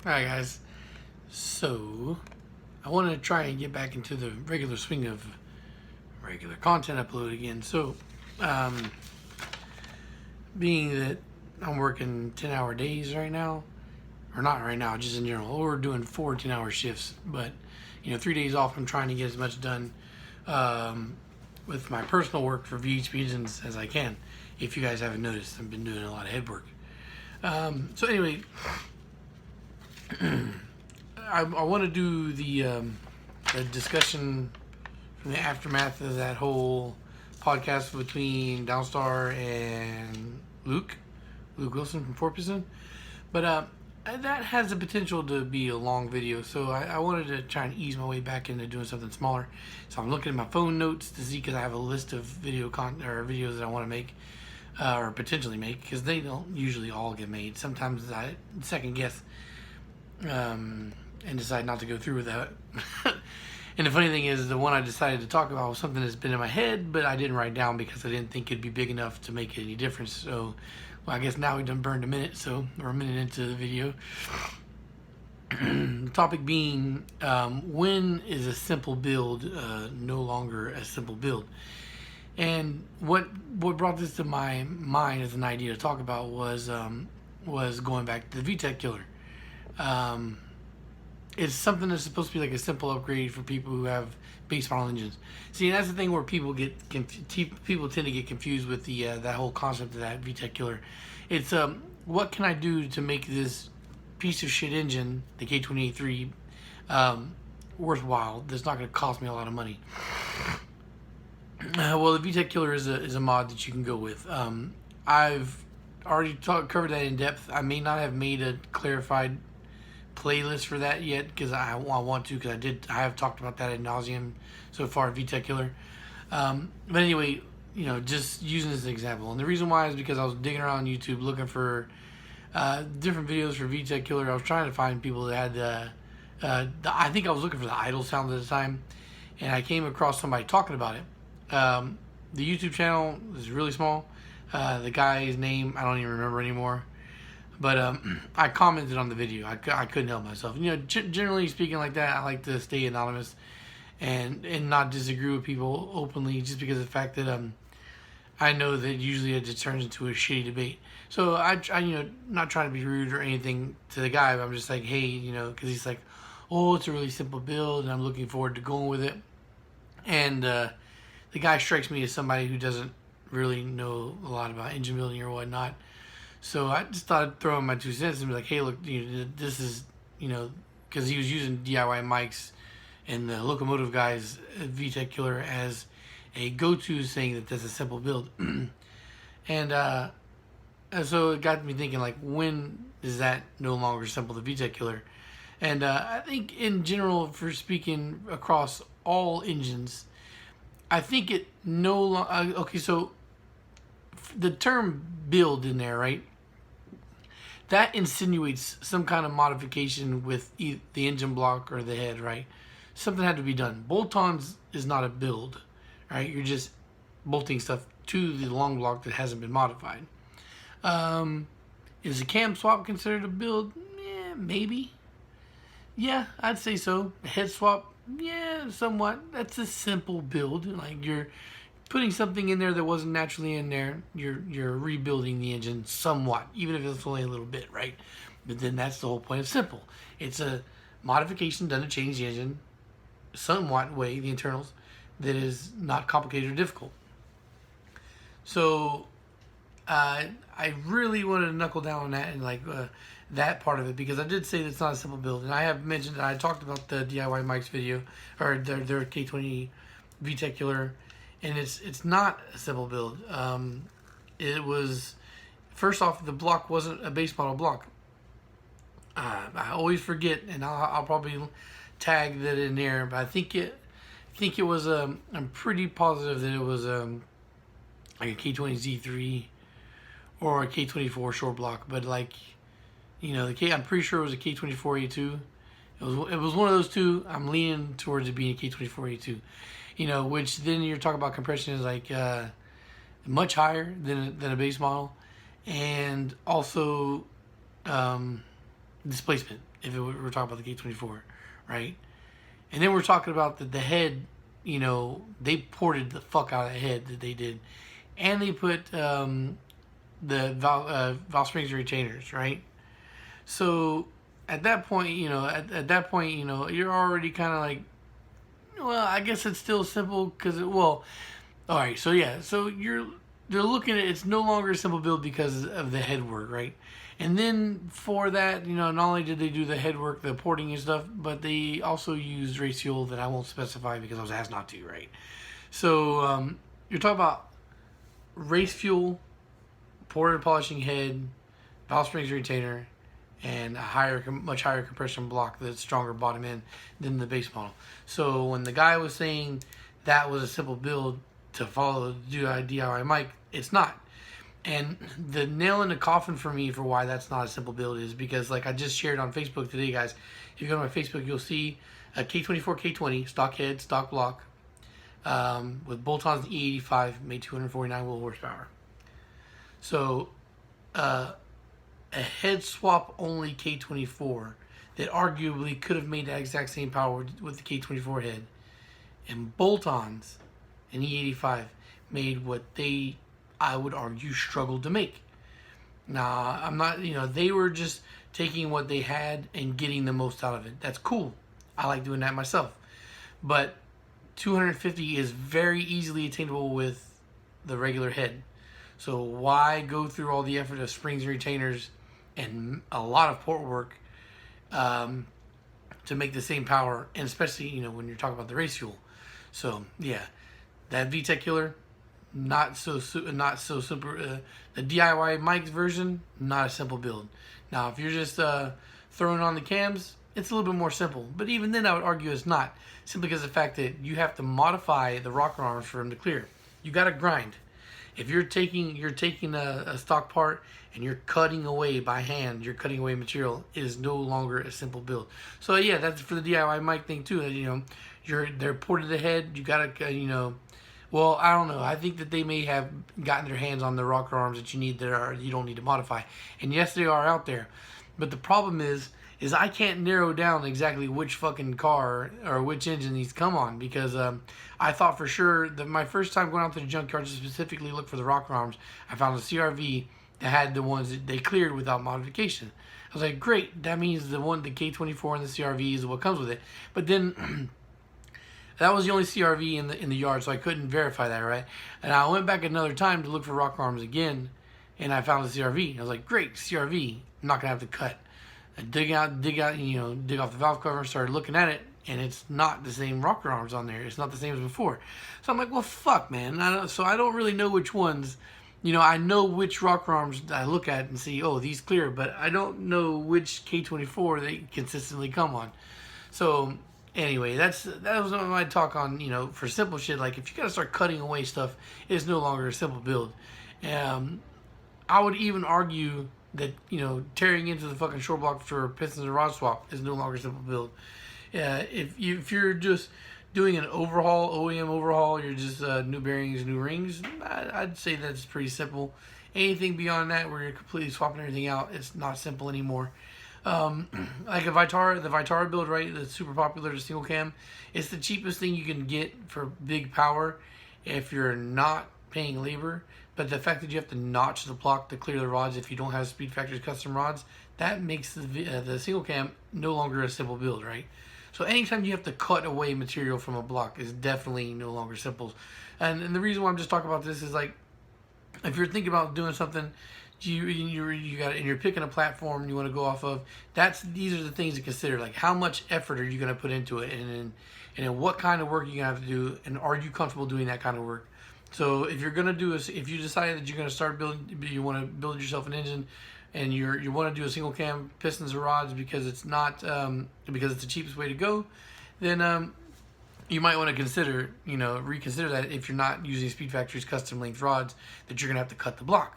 Alright guys, so I want to try and get back into the regular swing of regular content upload again. So, being that I'm working 10-hour days right now, or not right now, just in general, we're doing 4 10-hour shifts, but 3 days off, I'm trying to get as much done with my personal work for VHP engines as I can. If you guys haven't noticed, I've been doing a lot of head work. So anyway, I want to do the discussion from the aftermath of that whole podcast between Downstar and Luke Wilson from Porpoising. But that has the potential to be a long video, so I wanted to try and ease my way back into doing something smaller. So I'm looking at my phone notes to see, because I have a list of videos that I want to make or potentially make, because they don't usually all get made. Sometimes I second guess and decide not to go through with that. And the funny thing is, the one I decided to talk about was something that's been in my head, but I didn't write down because I didn't think it'd be big enough to make any difference. So, well, I guess now we done burned a minute, so we're a minute into the video. The topic being, when is a simple build no longer a simple build? And what brought this to my mind as an idea to talk about was going back to the VTEC killer. It's something that's supposed to be like a simple upgrade for people who have base model engines. See, and that's the thing where people tend to get confused with the that whole concept of that VTEC killer. It's what can I do to make this piece of shit engine, the K20 worthwhile? That's not going to cost me a lot of money. Well, the VTEC killer is a mod that you can go with. I've already covered that in depth. I may not have made a clarified playlist for that yet, because I want to, because I have talked about that ad nauseum so far, VTEC killer. But anyway, just using this as an example, and the reason why is because I was digging around YouTube looking for different videos for VTEC killer. I was trying to find people that had I think I was looking for the idle sound at the time, and I came across somebody talking about it. The YouTube channel is really small. The guy's name I don't even remember anymore. But I commented on the video. I couldn't help myself. Generally speaking like that, I like to stay anonymous and not disagree with people openly, just because of the fact that I know that usually it just turns into a shitty debate. So I not trying to be rude or anything to the guy, but I'm just like, hey, because he's like, oh, it's a really simple build, and I'm looking forward to going with it. And the guy strikes me as somebody who doesn't really know a lot about engine building or whatnot. So I just thought I'd throw in my 2 cents and be like, hey, look, this is, because he was using DIY Mikes and the Locomotive Guys VTEC killer as a go-to, saying that that's a simple build. And so it got me thinking, like, when is that no longer simple, the VTEC killer? And I think in general, for speaking across all engines, I think it no longer, okay, so the term build in there, right? That insinuates some kind of modification with the engine block or the head, right? Something had to be done. Bolt-ons is not a build, right? You're just bolting stuff to the long block that hasn't been modified. Is a cam swap considered a build? Yeah, maybe. Yeah, I'd say so. A head swap? Yeah, somewhat. That's a simple build. Like, you're putting something in there that wasn't naturally in there. You're rebuilding the engine somewhat, even if it's only a little bit, right? But then that's the whole point of simple. It's a modification done to change the engine somewhat way, the internals, that is not complicated or difficult. So I really wanted to knuckle down on that and that part of it, because I did say that it's not a simple build, and I have mentioned that I talked about the DIY Mikes video, or their K20 VTEC killer. And it's not a simple build. It was, first off, the block wasn't a base model block. I always forget, and I'll probably tag that in there. But I think it was. I'm pretty positive that it was like a K20 Z3 or a K24 short block. But I'm pretty sure it was a K24A2. It was one of those two. I'm leaning towards it being a K24A2. Which then you're talking about compression is like much higher than a base model, and also displacement. If we're talking about the K24, right? And then we're talking about the head. You know, they ported the fuck out of the head that they did, and they put the valve springs and retainers, right? So at that point, at that point, you're already kind of like, well, I guess it's still simple because, well, all right. So yeah, so they're looking at it's no longer a simple build because of the head work, right? And then for that, not only did they do the head work, the porting and stuff, but they also used race fuel that I won't specify because I was asked not to, right? So you're talking about race fuel, ported polishing head, valve springs retainer, and a much higher compression block that's stronger bottom end than the base model. So when the guy was saying that was a simple build to follow the DIY Mike, it's not. And the nail in the coffin for me for why that's not a simple build is because, like I just shared on Facebook today, guys, if you go to my Facebook, you'll see a K24 K20 stock head, stock block, with bolt-ons E85, made 249 wheel horsepower. So a head swap only K24 that arguably could have made that exact same power with the K24 head, and bolt-ons an E85 made what I would argue, struggled to make. Now, I'm not, they were just taking what they had and getting the most out of it. That's cool. I like doing that myself. But 250 is very easily attainable with the regular head. So why go through all the effort of springs and retainers and a lot of port work to make the same power, and especially, when you're talking about the race fuel. So, yeah, that VTEC killer, not so simple. The DIY Mike's version, not a simple build. Now, if you're just throwing on the cams, it's a little bit more simple. But even then, I would argue it's not, simply because of the fact that you have to modify the rocker arms for them to clear. You got to grind. If you're taking a stock part and you're cutting away by hand, you're cutting away material, it is no longer a simple build. So yeah, that's for the DIY Mike thing too. They're ported ahead. You gotta well, I don't know. I think that they may have gotten their hands on the rocker arms that you need you don't need to modify. And yes, they are out there. But the problem is I can't narrow down exactly which fucking car or which engine these come on, because I thought for sure that my first time going out to the junkyard to specifically look for the rocker arms, I found a CRV that had the ones that they cleared without modification. I was like, great, that means the K24 and the CRV is what comes with it. But then that was the only CRV in the yard, so I couldn't verify that, right? And I went back another time to look for rocker arms again, and I found the CRV. I was like, great, CRV, I'm not gonna have to cut. I dig off the valve cover and started looking at it, and it's not the same rocker arms on there. It's not the same as before. So I'm like, well, fuck, man. So I don't really know which ones. I know which rocker arms I look at and see, oh, these clear, but I don't know which K24 they consistently come on. So anyway, that was my talk on, for simple shit. Like, if you gotta start cutting away stuff, it's no longer a simple build. I would even argue that, tearing into the fucking short block for pistons and rod swap is no longer a simple build. If you're just doing an overhaul, OEM overhaul, you're just new bearings, new rings, I'd say that's pretty simple. Anything beyond that, where you're completely swapping everything out, it's not simple anymore. Like the Vitara build, right? That's super popular, the single cam. It's the cheapest thing you can get for big power if you're not paying labor. But the fact that you have to notch the block to clear the rods if you don't have Speed Factory's custom rods, that makes the single cam no longer a simple build, right? So anytime you have to cut away material from a block is definitely no longer simple. And the reason why I'm just talking about this is, like, if you're thinking about doing something, you're picking a platform you want to go off of. These are the things to consider. Like, how much effort are you going to put into it, and then what kind of work you're going to have to do, and are you comfortable doing that kind of work? So if you're going to do if you decide that you're going to start building, you want to build yourself an engine, and you want to do a single cam pistons or rods because it's not because it's the cheapest way to go, then you might want to reconsider that if you're not using Speed Factory's custom length rods, that you're going to have to cut the block.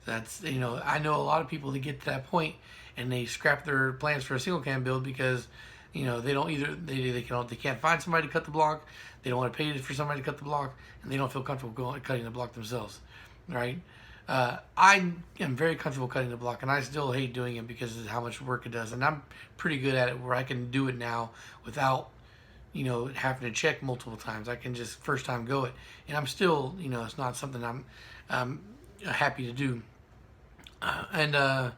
That's, I know a lot of people that get to that point and they scrap their plans for a single cam build because they can't find somebody to cut the block, they don't want to pay for somebody to cut the block, and they don't feel comfortable cutting the block themselves, right? I am very comfortable cutting the block, and I still hate doing it because of how much work it does. And I'm pretty good at it where I can do it now without, having to check multiple times. I can just first time go it, and I'm still, it's not something I'm happy to do. And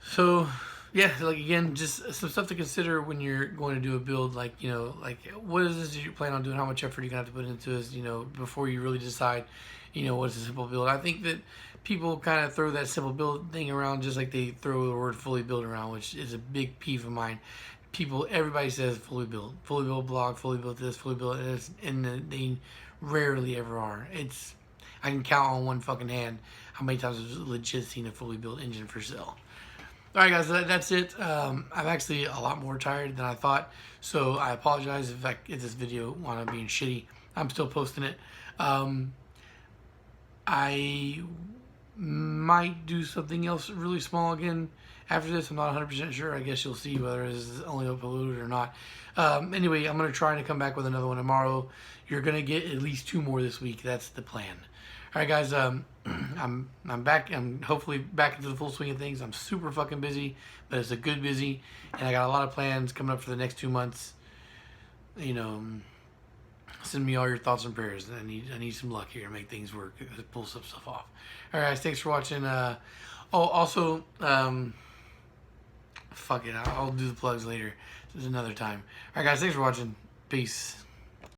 so yeah, like again, just some stuff to consider when you're going to do a build. Like what is this that you plan on doing? How much effort are you gonna have to put into this? Before you really decide, what's a simple build. I think that people kind of throw that simple build thing around just like they throw the word fully built around, which is a big peeve of mine. Everybody says fully built block, fully built this, fully built this, and they rarely ever are. I can count on one fucking hand how many times I've legit seen a fully built engine for sale. All right, guys, that's it. I'm actually a lot more tired than I thought, so I apologize if this video wound up being shitty. I'm still posting it. I might do something else really small again after this. I'm not 100% sure. I guess you'll see whether this is only uploaded or not. Anyway, I'm going to try to come back with another one tomorrow. You're going to get at least 2 more this week. That's the plan. All right, guys, I'm back. I'm hopefully back into the full swing of things. I'm super fucking busy, but it's a good busy, and I got a lot of plans coming up for the next 2 months. Send me all your thoughts and prayers. I need some luck here to make things work, to pull some stuff off. All right, guys, thanks for watching. Also, fuck it, I'll do the plugs later. This is another time. All right, guys, thanks for watching. Peace.